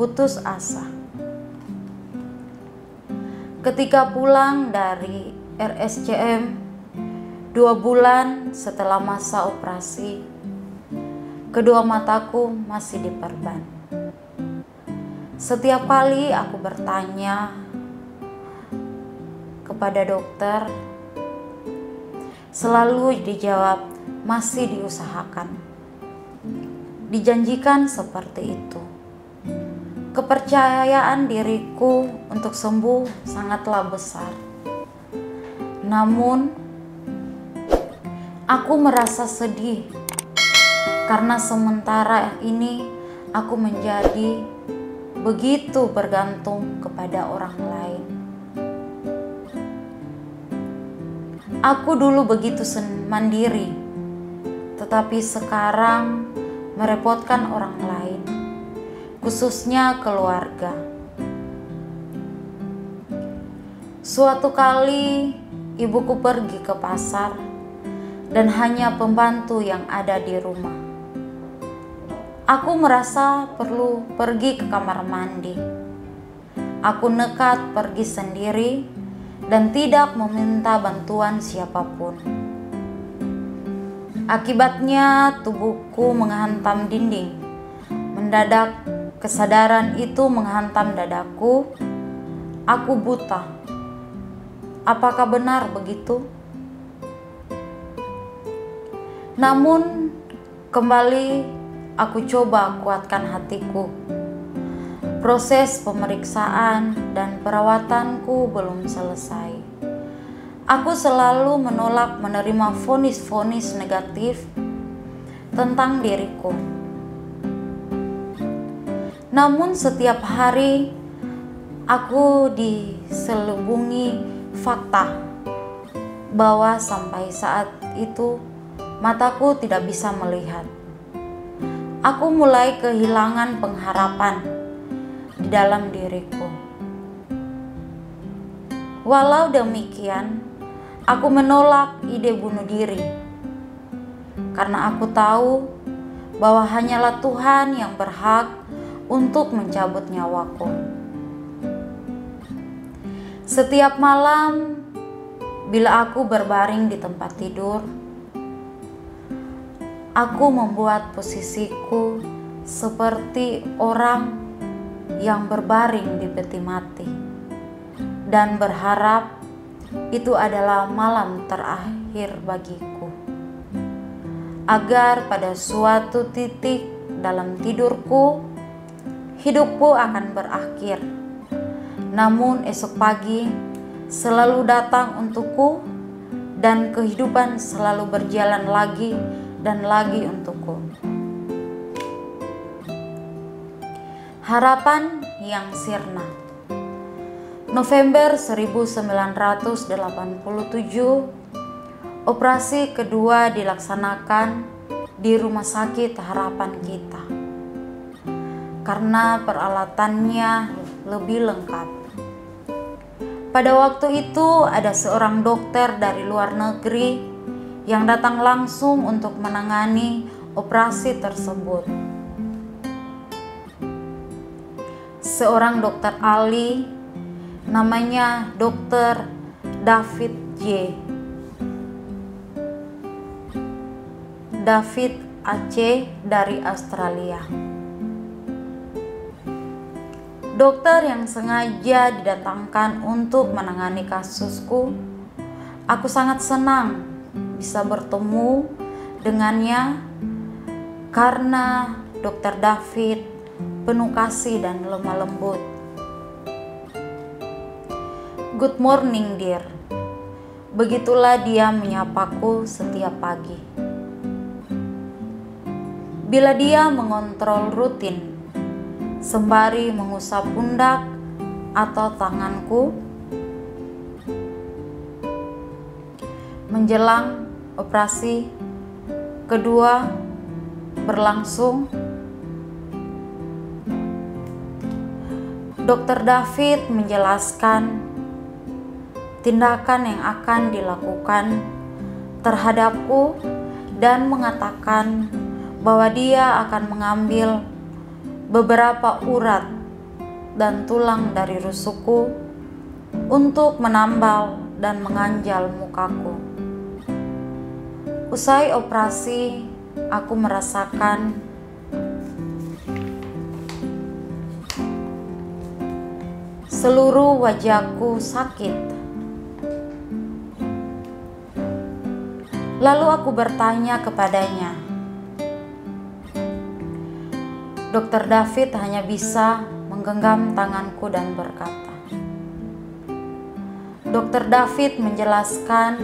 putus asa. Ketika pulang dari RSCM 2 bulan setelah masa operasi, kedua mataku masih diperban. Setiap kali aku bertanya kepada dokter, selalu dijawab masih diusahakan. Dijanjikan seperti itu. Kepercayaan diriku untuk sembuh sangatlah besar. Namun, aku merasa sedih karena sementara ini aku menjadi begitu bergantung kepada orang lain. Aku dulu begitu mandiri, tetapi sekarang merepotkan orang lain, khususnya keluarga. Suatu kali ibuku pergi ke pasar dan hanya pembantu yang ada di rumah. Aku merasa perlu pergi ke kamar mandi. Aku nekat pergi sendiri dan tidak meminta bantuan siapapun. Akibatnya tubuhku menghantam dinding. Mendadak kesadaran itu menghantam dadaku. Aku buta. Apakah benar begitu? Namun kembali aku coba kuatkan hatiku. Proses pemeriksaan dan perawatanku belum selesai. Aku selalu menolak menerima vonis-vonis negatif tentang diriku. Namun setiap hari aku diselubungi fakta bahwa sampai saat itu mataku tidak bisa melihat. Aku mulai kehilangan pengharapan di dalam diriku. Walau demikian, aku menolak ide bunuh diri karena aku tahu bahwa hanyalah Tuhan yang berhak untuk mencabut nyawaku. Setiap malam bila aku berbaring di tempat tidur, aku membuat posisiku seperti orang yang berbaring di peti mati dan berharap itu adalah malam terakhir bagiku, agar pada suatu titik dalam tidurku hidupku akan berakhir. Namun esok pagi selalu datang untukku dan kehidupan selalu berjalan lagi dan lagi untukku. Harapan yang sirna. November 1987, operasi kedua dilaksanakan di Rumah Sakit Harapan Kita karena peralatannya lebih lengkap. Pada waktu itu ada seorang dokter dari luar negeri yang datang langsung untuk menangani operasi tersebut. Seorang dokter ahli namanya Dr. David Aceh dari Australia. Dokter yang sengaja didatangkan untuk menangani kasusku. Aku sangat senang bisa bertemu dengannya karena Dr. David penuh kasih dan lemah lembut. Good morning, dear. Begitulah dia menyapaku setiap pagi. Bila dia mengontrol rutin, sembari mengusap pundak atau tanganku, menjelang operasi kedua berlangsung, Dr. David menjelaskan tindakan yang akan dilakukan terhadapku dan mengatakan bahwa dia akan mengambil beberapa urat dan tulang dari rusukku untuk menambal dan menganjal mukaku. Usai operasi, aku merasakan seluruh wajahku sakit. Lalu aku bertanya kepadanya. Dokter David hanya bisa menggenggam tanganku dan berkata, Dokter David menjelaskan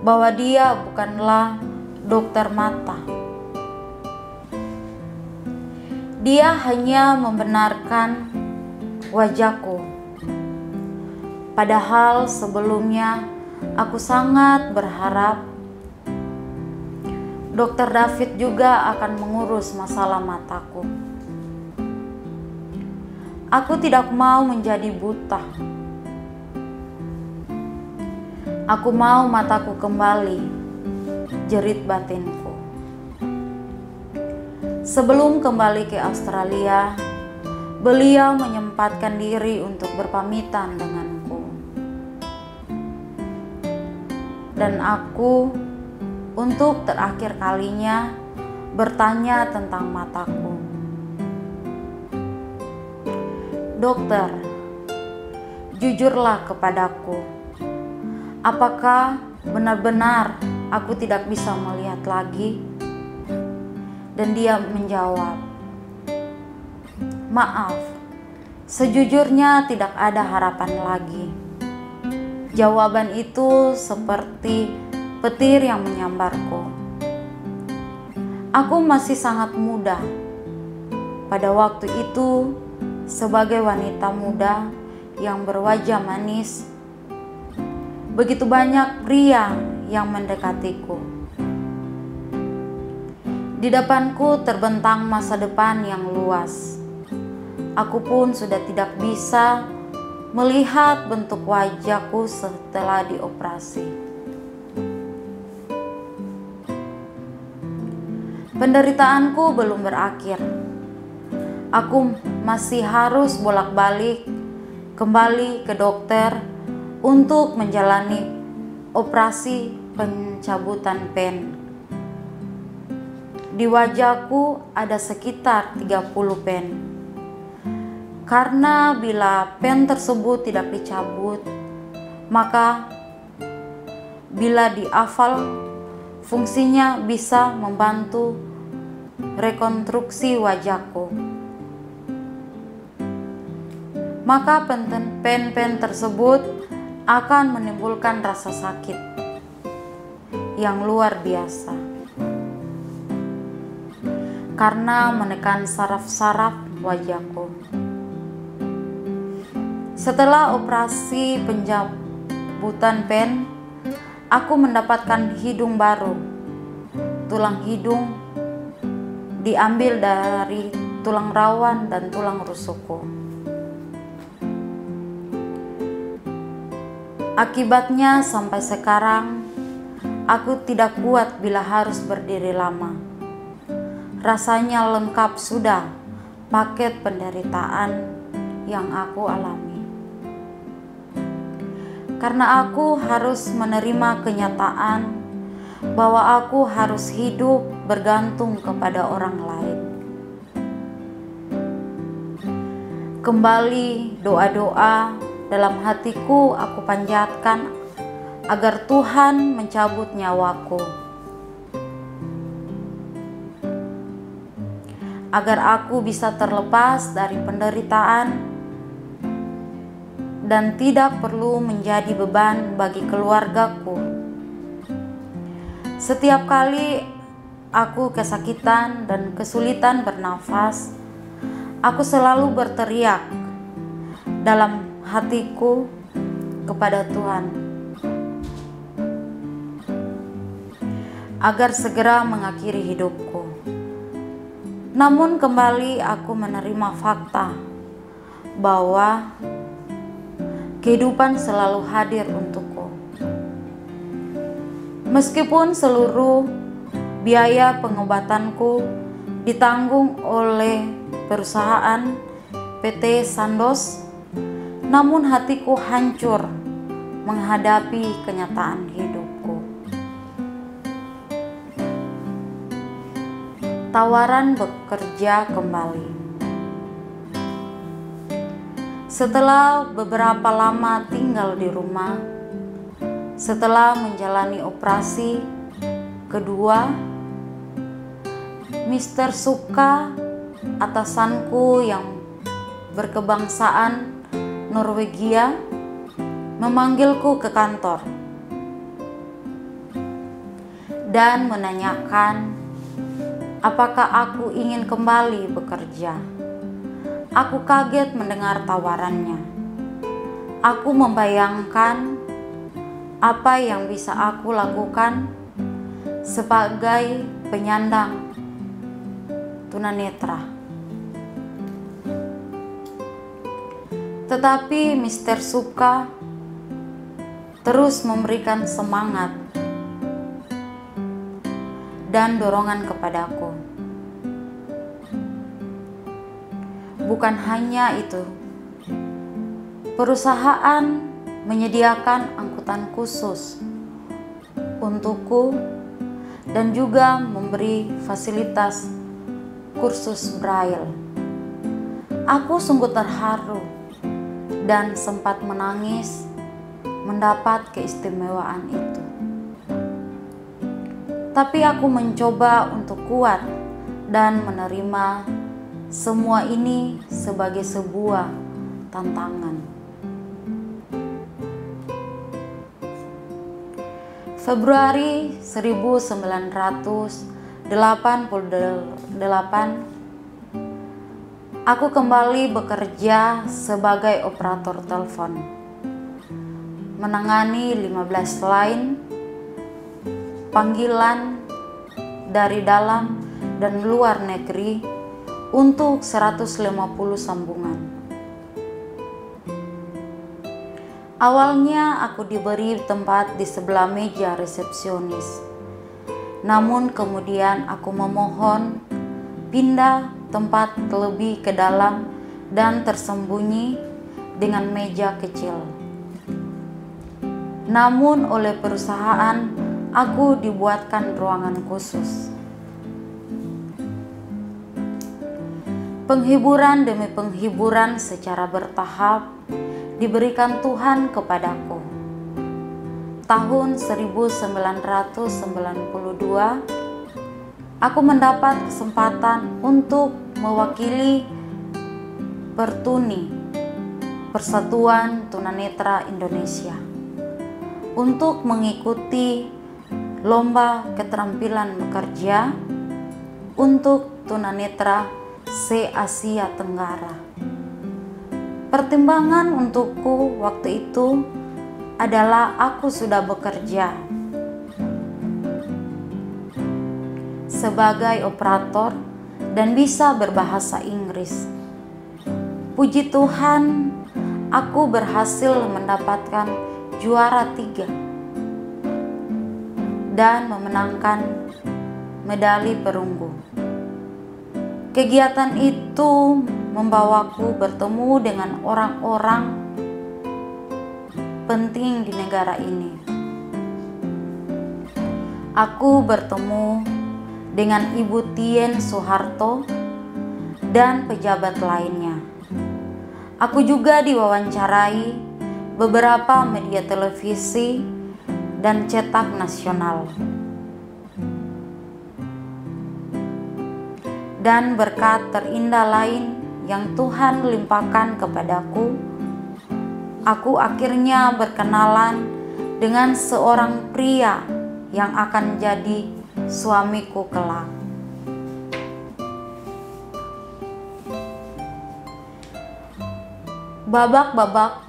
bahwa dia bukanlah dokter mata. Dia hanya membenarkan wajahku. Padahal sebelumnya aku sangat berharap Dokter David juga akan mengurus masalah mataku. Aku tidak mau menjadi buta. Aku mau mataku kembali, jerit batinku. Sebelum kembali ke Australia, beliau menyempatkan diri untuk berpamitan denganku. Dan aku untuk terakhir kalinya bertanya tentang mataku. Dokter, jujurlah kepadaku. Apakah benar-benar aku tidak bisa melihat lagi? Dan dia menjawab, maaf, sejujurnya tidak ada harapan lagi. Jawaban itu seperti petir yang menyambarku. Aku masih sangat muda. Pada waktu itu, sebagai wanita muda yang berwajah manis, begitu banyak pria yang mendekatiku. Di depanku terbentang masa depan yang luas. Aku pun sudah tidak bisa melihat bentuk wajahku setelah dioperasi. Penderitaanku belum berakhir. Aku masih harus bolak-balik kembali ke dokter untuk menjalani operasi pencabutan pen. Di wajahku ada sekitar 30 pen. Karena bila pen tersebut tidak dicabut, maka bila dihafal, fungsinya bisa membantu rekonstruksi wajahku. Maka pen-pen tersebut akan menimbulkan rasa sakit yang luar biasa karena menekan saraf-saraf wajahku. Setelah operasi pencabutan pen, aku mendapatkan hidung baru. Tulang hidung diambil dari tulang rawan dan tulang rusukku. Akibatnya sampai sekarang aku tidak kuat bila harus berdiri lama. Rasanya lengkap sudah paket penderitaan yang aku alami. Karena aku harus menerima kenyataan bahwa aku harus hidup bergantung kepada orang lain. Kembali doa-doa dalam hatiku aku panjatkan agar Tuhan mencabut nyawaku, agar aku bisa terlepas dari penderitaan dan tidak perlu menjadi beban bagi keluargaku. Setiap kali aku kesakitan dan kesulitan bernafas, aku selalu berteriak dalam hatiku kepada Tuhan agar segera mengakhiri hidupku. Namun kembali aku menerima fakta bahwa kehidupan selalu hadir untukku. Meskipun seluruh biaya pengobatanku ditanggung oleh perusahaan PT Sandoz, namun hatiku hancur menghadapi kenyataan hidupku. Tawaran bekerja kembali. Setelah beberapa lama tinggal di rumah, setelah menjalani operasi kedua, Mr. Suka, atasanku yang berkebangsaan Norwegia, memanggilku ke kantor dan menanyakan apakah aku ingin kembali bekerja. Aku kaget mendengar tawarannya. Aku membayangkan apa yang bisa aku lakukan sebagai penyandang tunanetra. Tetapi Mr. Suka terus memberikan semangat dan dorongan kepadaku. Bukan hanya itu, perusahaan menyediakan angkutan khusus untukku dan juga memberi fasilitas kursus Braille. Aku sungguh terharu dan sempat menangis mendapat keistimewaan itu. Tapi aku mencoba untuk kuat dan menerima semua ini sebagai sebuah tantangan. Februari 1988, aku kembali bekerja sebagai operator telepon, menangani 15 line panggilan dari dalam dan luar negeri untuk 150 sambungan. Awalnya aku diberi tempat di sebelah meja resepsionis. Namun kemudian aku memohon pindah tempat lebih ke dalam dan tersembunyi dengan meja kecil. Namun oleh perusahaan aku dibuatkan ruangan khusus. Penghiburan demi penghiburan secara bertahap diberikan Tuhan kepadaku. Tahun 1992, aku mendapat kesempatan untuk mewakili Pertuni, Persatuan Tunanetra Indonesia, untuk mengikuti lomba keterampilan bekerja untuk tunanetra se-Asia Tenggara. Pertimbangan untukku waktu itu adalah aku sudah bekerja sebagai operator dan bisa berbahasa Inggris. Puji Tuhan, aku berhasil mendapatkan juara 3 dan memenangkan medali perunggu. Kegiatan itu membawaku bertemu dengan orang-orang penting di negara ini. Aku bertemu dengan Ibu Tien Soeharto dan pejabat lainnya. Aku juga diwawancarai beberapa media televisi dan cetak nasional. Dan berkat terindah lain yang Tuhan limpahkan kepadaku, aku akhirnya berkenalan dengan seorang pria yang akan jadi suamiku kelak. Babak-babak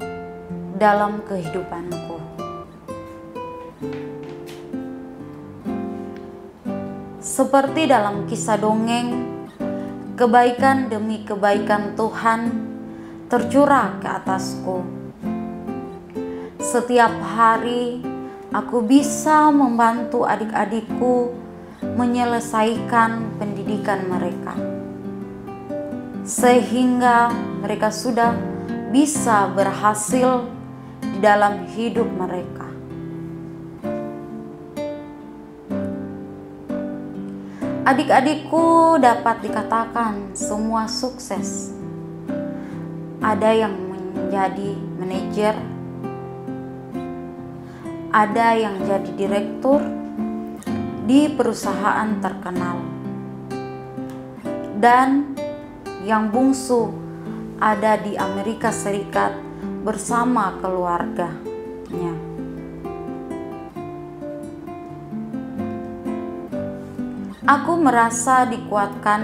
dalam kehidupanku. Seperti dalam kisah dongeng, kebaikan demi kebaikan Tuhan tercurah ke atasku. Setiap hari aku bisa membantu adik-adikku menyelesaikan pendidikan mereka. sehingga mereka sudah bisa berhasil di dalam hidup mereka. Adik-adikku dapat dikatakan semua sukses. Ada yang menjadi manajer, ada yang jadi direktur di perusahaan terkenal, dan yang bungsu ada di Amerika Serikat bersama keluarganya. Aku merasa dikuatkan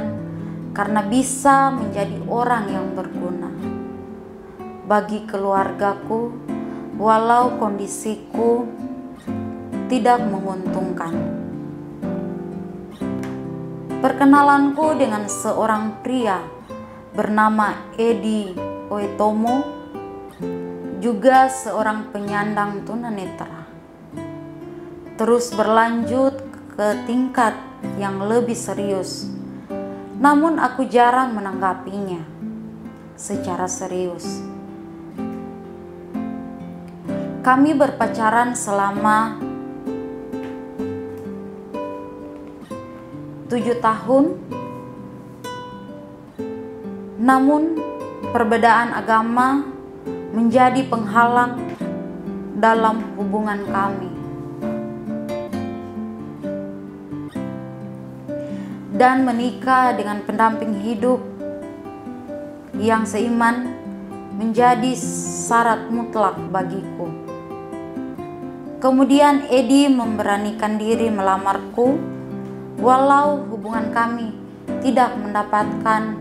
karena bisa menjadi orang yang berguna bagi keluargaku, walau kondisiku tidak menguntungkan. Perkenalanku dengan seorang pria bernama Edi Oetomo, juga seorang penyandang tunanetra, terus berlanjut ke tingkat yang lebih serius. Namun aku jarang menanggapinya secara serius. Kami berpacaran selama 7 tahun. Namun perbedaan agama menjadi penghalang dalam hubungan kami. Dan menikah dengan pendamping hidup yang seiman menjadi syarat mutlak bagiku. Kemudian Edi memberanikan diri melamarku, walau hubungan kami tidak mendapatkan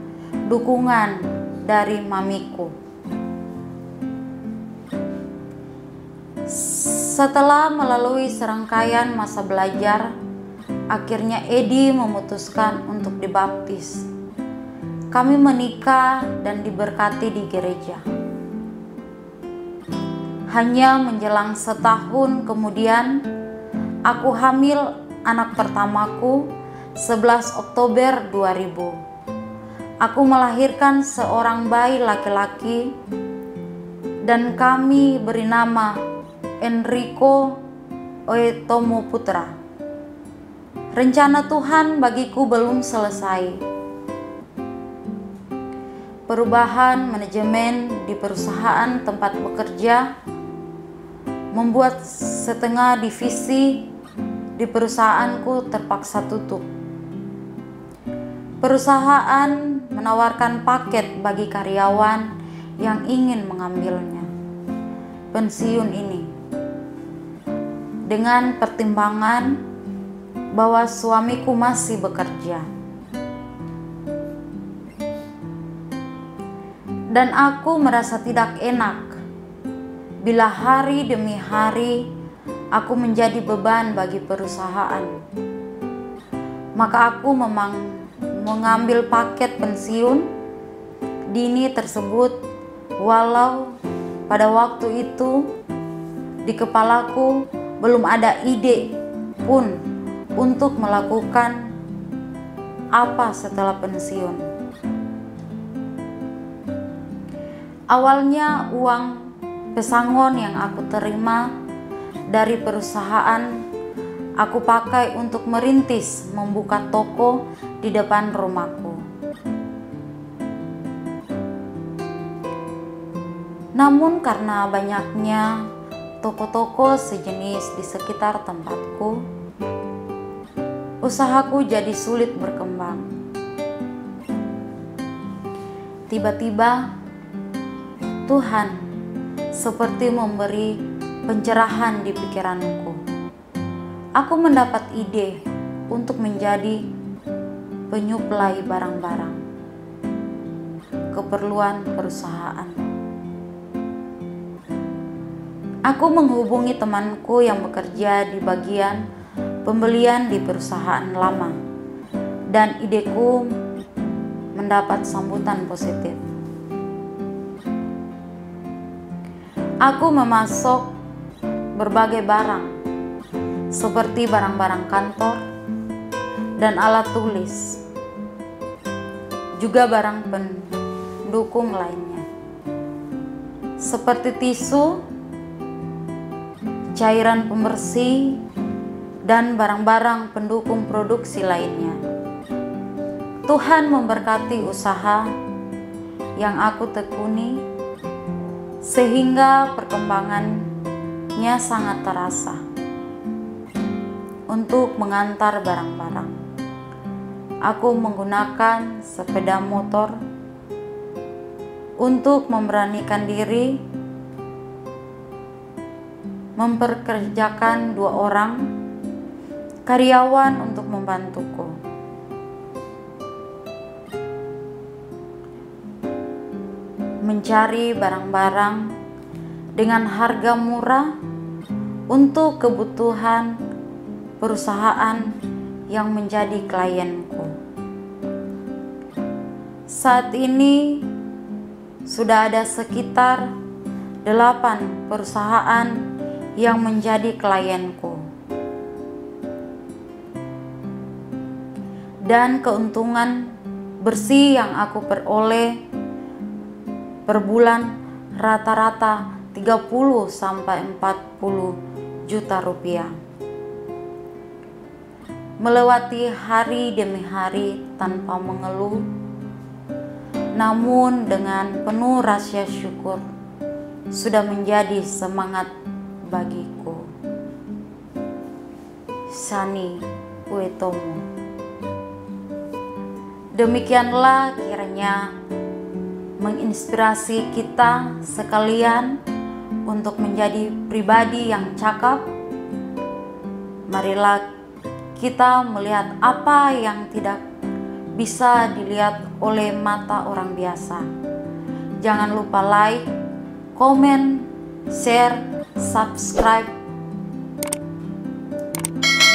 dukungan dari mamiku. Setelah melalui serangkaian masa belajar, akhirnya Edi memutuskan untuk dibaptis. Kami menikah dan diberkati di gereja. Hanya menjelang setahun kemudian, aku hamil anak pertamaku 11 Oktober 2000. Aku melahirkan seorang bayi laki-laki dan kami beri nama Enrico Oetomo Putra. Rencana Tuhan bagiku belum selesai. Perubahan manajemen di perusahaan tempat bekerja membuat setengah divisi di perusahaanku terpaksa tutup. Perusahaan menawarkan paket bagi karyawan yang ingin mengambilnya. Pensiun ini dengan pertimbangan bahwa suamiku masih bekerja. Dan aku merasa tidak enak bila hari demi hari aku menjadi beban bagi perusahaan. Maka aku mengambil paket pensiun dini tersebut, walau pada waktu itu di kepalaku belum ada ide pun untuk melakukan apa setelah pensiun. Awalnya uang pesangon yang aku terima dari perusahaan aku pakai untuk merintis membuka toko di depan rumahku. Namun karena banyaknya toko-toko sejenis di sekitar tempatku, usahaku jadi sulit berkembang. Tiba-tiba Tuhan seperti memberi pencerahan di pikiranku. Aku mendapat ide untuk menjadi penyuplai barang-barang keperluan perusahaan. Aku menghubungi temanku yang bekerja di bagian pembelian di perusahaan lama, dan ideku mendapat sambutan positif. Aku memasok berbagai barang seperti barang-barang kantor dan alat tulis. juga barang pendukung lainnya, seperti tisu, cairan pembersih, dan barang-barang pendukung produksi lainnya. Tuhan memberkati usaha yang aku tekuni sehingga perkembangannya sangat terasa untuk mengantar barang-barang. Aku menggunakan sepeda motor untuk memberanikan diri memperkerjakan 2 orang karyawan untuk membantuku. Mencari barang-barang dengan harga murah untuk kebutuhan perusahaan yang menjadi klienku. Saat ini sudah ada sekitar 8 perusahaan yang menjadi klienku. Dan keuntungan bersih yang aku peroleh per bulan rata-rata 30 sampai 40 juta rupiah. Melewati hari demi hari tanpa mengeluh, namun dengan penuh rasa syukur sudah menjadi semangat bagiku. Shani Uetomo. Demikianlah kiranya menginspirasi kita sekalian untuk menjadi pribadi yang cakap. Marilah kita melihat apa yang tidak bisa dilihat oleh mata orang biasa. Jangan lupa like, komen, share, subscribe,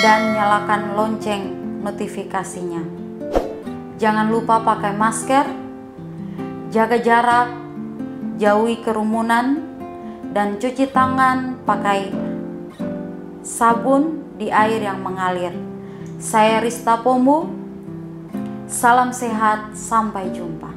dan nyalakan lonceng notifikasinya. Jangan lupa pakai masker, jaga jarak, jauhi kerumunan, dan cuci tangan pakai sabun di air yang mengalir. Saya Rista Pombo, salam sehat, sampai jumpa.